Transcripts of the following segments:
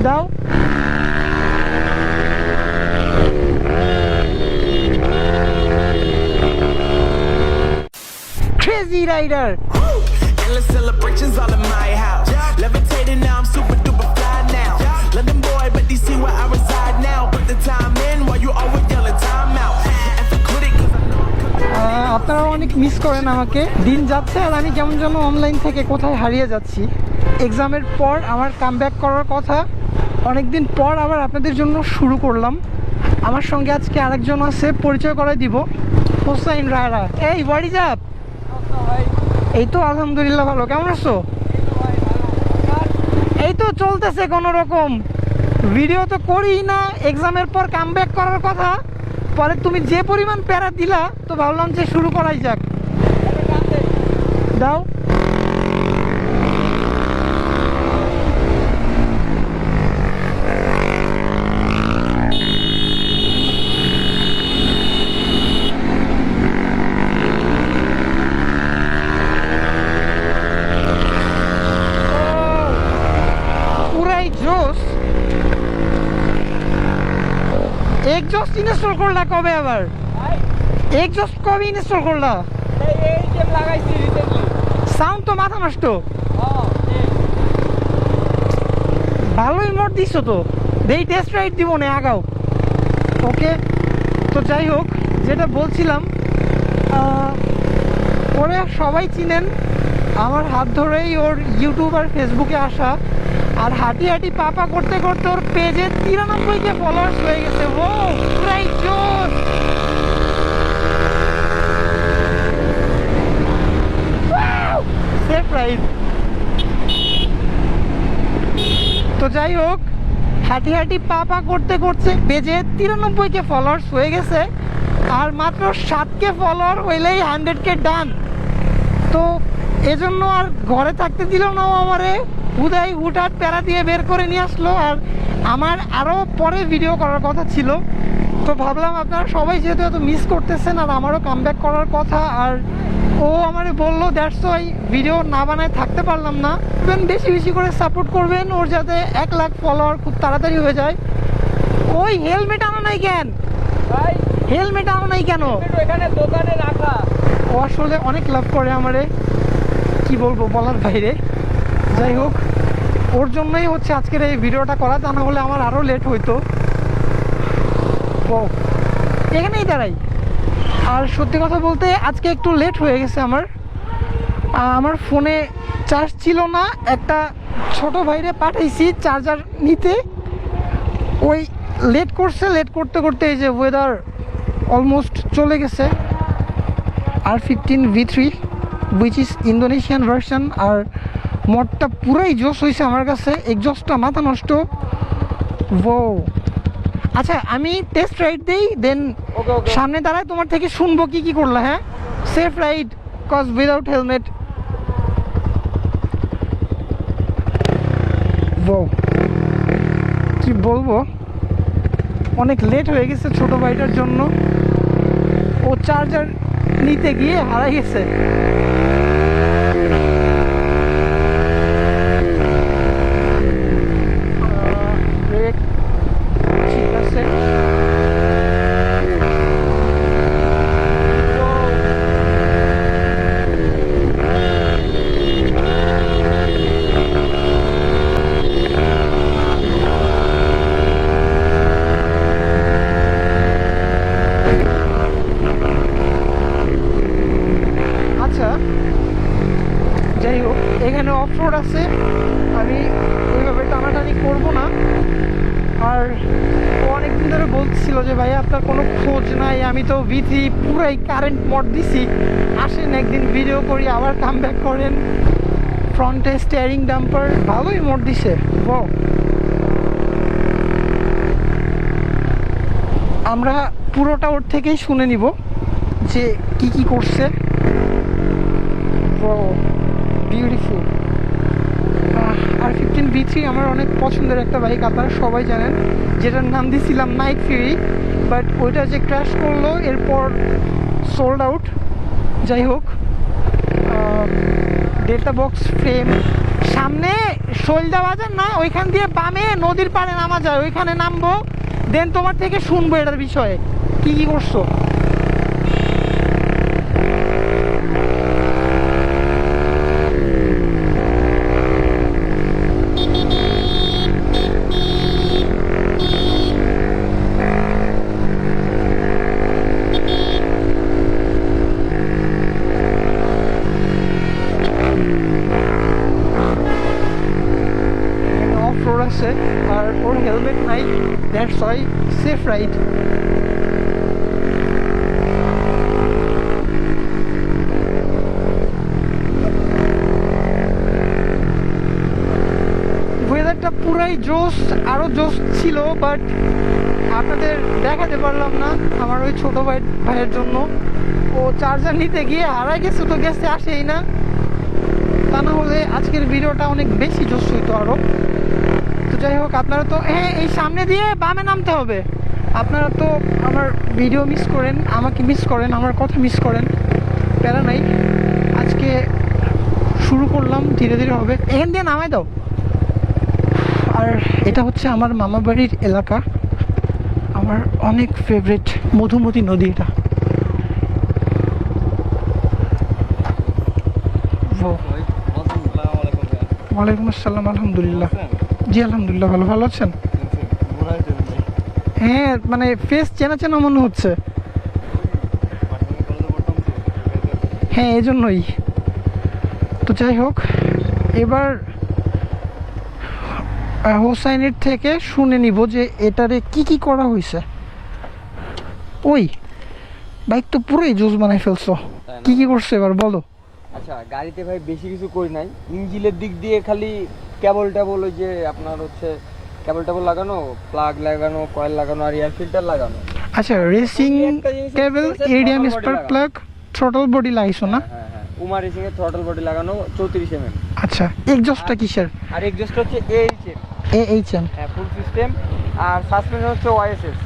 দাও। Crazy rider. Endless celebrations all in my house. Levitating now, I'm super duper fly now. London boy, but DC where I reside now. Put the time in while you always yelling time out. And for critic, আপনারা অনেক miss করেন আমাকে। দিন যাচ্ছে আর আমি কেমন যেন online থেকে কোথায় হারিয়ে যাচ্ছি। এক্সামের পর আমার কামব্যাক করার কথা, অনেকদিন পর আবার আপনাদের জন্য শুরু করলাম। আমার সঙ্গে আজকে আরেকজন আছে, পরিচয় করাই দিব, হোসাইন রায়রা। এই হোয়াট ইজ আপ? এই তো আলহামদুলিল্লাহ ভালো। কেমন আছো? এই তো চলতেছে কোনো রকম। ভিডিও তো করি না, এক্সামের পর কামব্যাক করার কথা। পরে তুমি যে পরিমাণ প্যারা দিলা তো ভাবলাম যে শুরু করাই যাক। দাও। পুরাই জোস। এক্সজস্ট ইনস্টল করলা কবে আবার? এক্সজস্ট কবে ইনস্টল করলা? সাউন্ড তো মাথা নষ্ট। ভালোই মোট দিছো তো, দেই টেস্ট রাইড দিব না আগাও। ওকে, তো যাই হোক, যেটা বলছিলাম, ওরে সবাই চিনেন, আমার হাত ধরেই ওর ইউটিউব আর ফেসবুকে আসা, আর হাঁটি হাঁটি পাপা করতে করতে ওর পেজে 93কে ফলোয়ার্স হয়ে গেছে। ও পুরাই জোস। সারপ্রাইজ। তো যাই হোক, হাঁটি হাঁটি পাপা করতে করতে পেজে 93কে ফলোয়ার্স হয়ে গেছে, আর মাত্র 7কে ফলোয়ার হইলেই 100কে ডান। তো এজন্য আর ঘরে থাকতে দিল না ও আমারে, হুদাই হুটহাট প্যারা দিয়ে বের করে নিয়ে আসলো। আর আমার আরও পরে ভিডিও করার কথা ছিল, তো ভাবলাম আপনারা সবাই যেহেতু এত মিস করতেছেন আর আমারও কামব্যাক করার কথা, আর ও আমারে বললো, দ্যাটস ওয়াই ভিডিও না বানায় থাকতে পারলাম না। বেশি বেশি করে সাপোর্ট করবেন ওর, যাতে 1 লাখ ফলোয়ার খুব তাড়াতাড়ি হয়ে যায়। ওই হেলমেট আনো নাই কেন? হেলমেট আনো নাই কেন? এখানে দোকানে রাখা। ও আসলে অনেক লাভ করে আমারে, কি বলবো বলার বাইরে। যাই হোক, ওর জন্যই হচ্ছে আজকের এই ভিডিওটা করা, তা না হলে আমার আরও লেট হইতো। ও এখানেই দাঁড়াই। আর সত্যি কথা বলতে আজকে একটু লেট হয়ে গেছে আমার ফোনে চার্জ ছিল না। একটা ছোট ভাইরে পাঠাইছি চার্জার নিতে, ওই লেট করছে। লেট করতে করতে এই যে ওয়েদার অলমোস্ট চলে গেছে। R15 V3 which is Indonesian version, আর মডটা পুরাই জোস হয়েছে আমার কাছে। এক্সজস্টটা মাথা নষ্ট। ও আচ্ছা, আমি টেস্ট রাইড দিই, দেন সামনে দাঁড়ায় তোমার থেকে শুনবো কি কি করলা। হ্যাঁ, safe ride, cause without helmet. ও কি বলবো, অনেক লেট হয়ে গেছে ছোট ভাইটার জন্য। ও চার্জার নিতে গিয়ে হারাই গেছে। ঠিক আছে, যাই হোক, এখানে অফ রোড আছে, আমি ওইভাবে টানাটানি করবো না। আর ও অনেকদিন ধরে বলছিল যে ভাই আপনার কোনো খোঁজ নাই, আমি তো V3 পুরাই কারেন্ট মোড দিছি, আসেন একদিন ভিডিও করি, আবার কামব্যাক করেন। ফ্রন্টে স্টিয়ারিং ডাম্পার ভালোই মোড দিছে। ও আমরা পুরোটা ওর থেকেই শুনে নিব যে কি কি করছে। ও বিউটিফুল। R15 V3 আমার অনেক পছন্দের একটা বাইক, আপনারা সবাই জানেন, যেটার নাম দিয়েছিলাম নাইট ফিউরি, বাট ওইটা যে ক্র্যাশ করলো এরপর সোল্ড আউট। যাই হোক, ডেল্টা বক্স ফ্রেম, সামনে সৈলদা বাজার না, ওইখান দিয়ে বামে নদীর পাড়ে নামা যায়, ওইখানে নামবো, দেন তোমার থেকে শুনবো এটার বিষয়ে কি কি করছো। অফ রোড আছে আর ওর হেলমেট নাই, দ্যাটস ওয়াই সেফ রাইড। ওয়েদারটা পুরাই জোস, আরো জোস ছিল, বাট আপনাদের দেখাতে পারলাম না আমার ওই ছোট ভাইয়ের জন্য। ও চার্জার নিতে গিয়ে হারাই গেছে, তো গেছে আসেই না, তা না হলে আজকের ভিডিওটা অনেক বেশি জোস হইতো আরো। তো যাই হোক, আপনারা তো হ্যাঁ এই সামনে দিয়ে বামে নামতে হবে। আপনারা তো আমার ভিডিও মিস করেন, আমাকে মিস করেন, আমার কথা মিস করেন, প্যারা নাই। আজকে শুরু করলাম, ধীরে ধীরে হবে। এখান দিয়ে নামাই দাও। আর এটা হচ্ছে আমার মামা বাড়ির এলাকা, আমার অনেক ফেভারিট মধুমতি নদী এটা। ওয়ালাইকুম আসসালাম, আলহামদুলিল্লাহ। জি আলহামদুলিল্লাহ, ভালো। ভালো আছেন? হ্যাঁ, মানে ফেস চেনা চেনা মনে হচ্ছে। হ্যাঁ, এই জন্যই তো। যাই হোক, এবার হোসাইনের থেকে শুনে নিব যে এটারে কি কি করা হয়েছে। ওই বাইক তো পুরোই জুস বানাই ফেলছো, কি কি করছো এবার বলো। আচ্ছা, গাড়িতে ভাই বেশি কিছু করি নাই, ইঞ্জিনের দিক দিয়ে খালি কেবল টেবল, ওই যে আপনার হচ্ছে কেবল টেবল লাগানো, প্লাগ লাগানো, কয়েল লাগানো আর এয়ার ফিল্টার লাগানো। আচ্ছা, racing cable, iridium spark plug, throttle body লাগাইছো না? হ্যাঁ হ্যাঁ, উমা রেসিং এর থ্রটল বডি লাগানো 34 mm। আচ্ছা, এক্সজস্টটা কিসের? আর এক্সজস্ট হচ্ছে এইচএম। এইচএম, হ্যাঁ, ফুল সিস্টেম। আর সাসপেনশন হচ্ছে ওয়াইএসএস,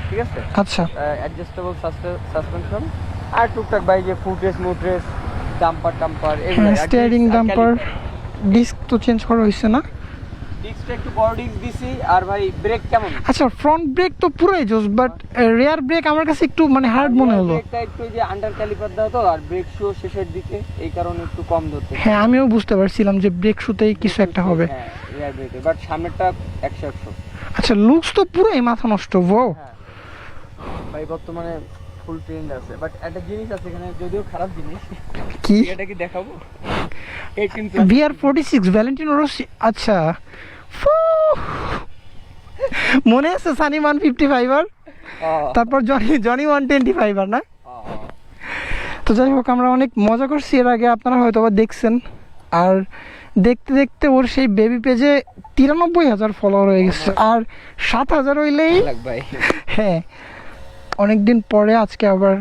ঠিক আছে? আচ্ছা, অ্যাডজাস্টেবল সাসপেনশন। আর টুকটাক বাইকে ফুটরেস মুটরেস, ডাম্পার টাম্পার, স্টিয়ারিং ডাম্পার, ডিস্ক তো চেঞ্জ করা হয়েছে না? ডিস্কটা একটু বড় ডিস্ক দিছি। আর ভাই ব্রেক কেমন? আচ্ছা, ফ্রন্ট ব্রেক তো পুরোই জোস, বাট রিয়ার ব্রেক আমার কাছে একটু মানে হার্ড মনে হলো। ব্রেকটা একটু যে আন্ডার ক্যালিপার দাও তো, আর ব্রেক শু শেষের দিকে, এই কারণে একটু কম ধরতে। হ্যাঁ, আমিও বুঝতে পারছিলাম যে ব্রেক শুতেই কিছু একটা হবে। হ্যাঁ, রিয়ার ব্রেকে, বাট সামনেরটা 100-100। আচ্ছা, লুকস তো পুরোই মাথা নষ্ট। ও হ্যাঁ ভাই, বর্তমানে ফুল ট্রেন্ড আছে। বাট একটা জিনিস আছে এখানে, যদিও খারাপ জিনিস, কি? এটা কি দেখাবো? 18 VR46 ভ্যালেন্টিনো রসি। আচ্ছা, ফু! মনে আছে সানি 155 আর তারপর জনি 125 আর না? তো যাই হোক, আমরা অনেক মজা করছি এর আগে, আপনারা হয়তো বা দেখছেন। আর দেখতে দেখতে ওর সেই বেবি পেজে 93,000 ফলোয়ার হয়ে গেছে, আর 7,000 হইলেই ভাই। হ্যাঁ, অনেকদিন পরে আজকে আবার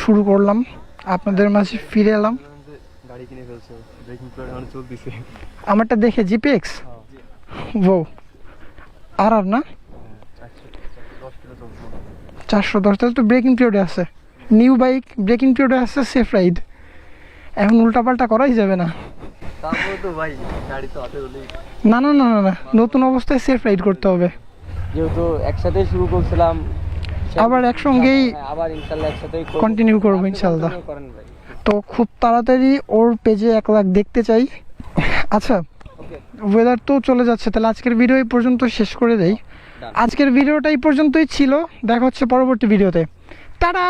শুরু করলাম, আপনাদের মাঝে ফিরে এলাম। গাড়ি কিনে ফেলছো, ব্রেকিং প্যাড এখন চলতেছে। আমারটা দেখে জিপিএক্স ও আর না 410, তাহলে তো ব্রেকিং পিরিয়ডে আছে। নিউ বাইক, ব্রেকিং পিরিয়ডে আছে, সেফ রাইড। এখন উল্টাপাল্টা করাই যাবে না। তারপরে তো ভাই গাড়ি তো হাতে হলেই। না না না না না, নতুন অবস্থায় সেফ রাইড করতে হবে। যেহেতু একসাথে শুরু করছিলাম, আবার একসঙ্গেই আবার ইনশাআল্লাহ একসাথেই কন্টিনিউ করবো ইনশাআল্লাহ। করেন ভাই। তো খুব তাড়াতাড়ি ওর পেজে 1 লাখ দেখতে চাই। আচ্ছা, ওয়েদার তো চলে যাচ্ছে, তাহলে আজকের ভিডিও এই পর্যন্ত শেষ করে দেই। আজকের ভিডিওটা এই পর্যন্তই ছিল, দেখা হচ্ছে পরবর্তী ভিডিওতে। টাটা।